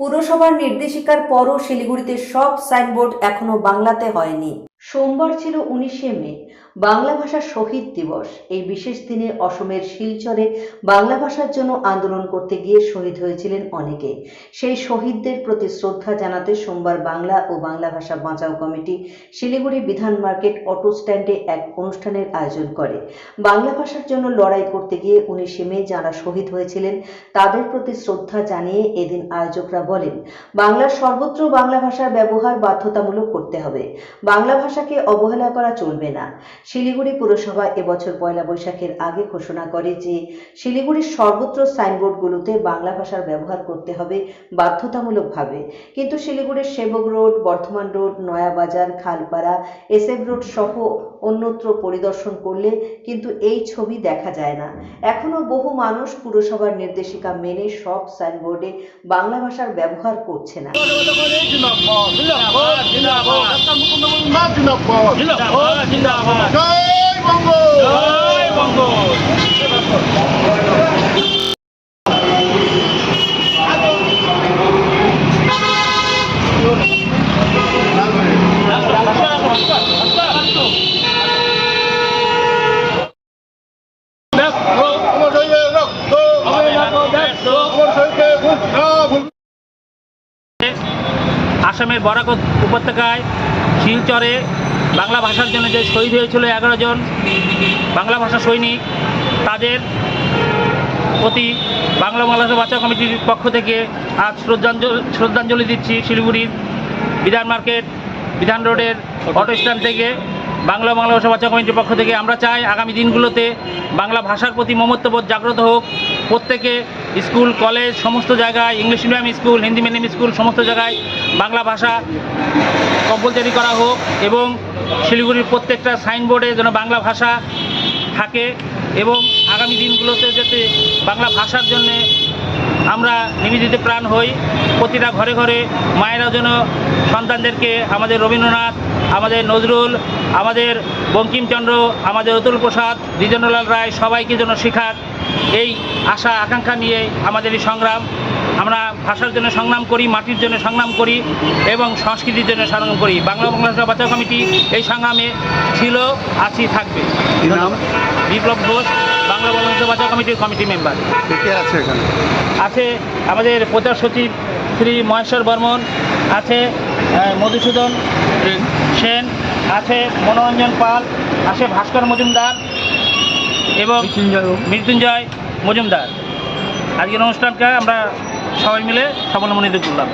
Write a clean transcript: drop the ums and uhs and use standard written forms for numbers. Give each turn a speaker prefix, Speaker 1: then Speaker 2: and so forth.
Speaker 1: পুরসভার নির্দেশিকার পরও শিলিগুড়িতে সব সাইনবোর্ড এখনো বাংলাতে হয়নি। সোমবার ছিল 19শে মে, বাংলা ভাষা শহীদ দিবস। এই বিশেষ দিনে অসমের শিলচরে বাংলা ভাষার জন্য আন্দোলন করতে গিয়ে শহীদ হয়েছিলেন অনেকে। সেই শহীদদের প্রতি শ্রদ্ধা জানাতে সোমবার বাংলা ও বাংলা ভাষা বাঁচাও কমিটি শিলিগুড়ি বিধান মার্কেট অটো স্ট্যান্ডে এক অনুষ্ঠানের আয়োজন করে। বাংলা ভাষার জন্য লড়াই করতে গিয়ে 19শে মে যারা শহীদ হয়েছিলেন তাদের প্রতি শ্রদ্ধা জানিয়ে এদিন আয়োজকরা বলেন, বাংলার সর্বত্র বাংলা ভাষার ব্যবহার বাধ্যতামূলক করতে হবে। বাংলা ভাষাকে অবহেলা করা চলবে না। শিলিগুড়ি পুরসভা এবছর পয়লা বৈশাখের আগে ঘোষণা করে যে শিলিগুড়ির সর্বত্র সাইনবোর্ডগুলোতে বাংলা ভাষার ব্যবহার করতে হবে বাধ্যতামূলকভাবে। কিন্তু শিলিগুড়ির সেবক road, Bardhaman road, Nayabazar, Khalpara, SF road সহ অন্যত্র পরিদর্শন করলে কিন্তু এই ছবি দেখা যায় না। এখনো বহু মানুষ পুরসভার নির্দেশিকা মেনে সব সাইনবোর্ডে বাংলা ভাষার ব্যবহার করছে না।
Speaker 2: আসামের বরাক উপত্যকায় শিলচরে বাংলা ভাষার জন্য যে শহীদ হয়েছিল 11 জন বাংলা ভাষা সৈনিক, তাদের প্রতি বাংলা ভাষা বাঁচাও কমিটির পক্ষ থেকে আজ শ্রদ্ধাঞ্জলি দিচ্ছি। শিলিগুড়ির বিধান মার্কেট, বিধান রোডের অটো স্ট্যান্ড থেকে বাংলা ভাষা বাঁচাও কমিটির পক্ষ থেকে আমরা চাই আগামী দিনগুলোতে বাংলা ভাষার প্রতি মমত্ববোধ জাগ্রত হোক। প্রত্যেকে স্কুল, কলেজ, সমস্ত জায়গায়, English medium school, Hindi medium school, সমস্ত জায়গায় বাংলা ভাষা কম্পালসারি করা হোক এবং শিলিগুড়ির প্রত্যেকটা সাইনবোর্ডে যেন বাংলা ভাষা থাকে এবং আগামী দিনগুলোতে যাতে বাংলা ভাষার জন্যে আমরা নিবেদিত প্রাণ হই। প্রতিটা ঘরে ঘরে মায়েরা যেন সন্তানদেরকে আমাদের রবীন্দ্রনাথ, আমাদের নজরুল, আমাদের বঙ্কিমচন্দ্র, আমাদের অতুল প্রসাদ, দ্বিজেন্দ্রলাল রায় সবাইকে যেন শেখাক, এই আশা আকাঙ্ক্ষা নিয়ে আমাদের এই সংগ্রাম। আমরা ভাষার জন্য সংগ্রাম করি, মাটির জন্য সংগ্রাম করি এবং সংস্কৃতির জন্য সংগ্রাম করি। বাংলা ভাষা বাঁচাও কমিটি এই সংগ্রামে ছিল, আছি, থাকবে। বিপ্লব ঘোষ, বাংলা ভাষা বাঁচাও কমিটির কমিটি মেম্বার।
Speaker 3: আছে এখানে
Speaker 2: আছে আমাদের প্রচার সচিব শ্রী মহেশ্বর বর্মন, আছে মধুসূদন সেন, আছে মনোরঞ্জন পাল, আছে ভাস্কর মজুমদার এবং মৃত্যুঞ্জয় মজুমদার। আজকের অনুষ্ঠানকে আমরা সবাই মিলে সফলমণ্ডিত করলাম।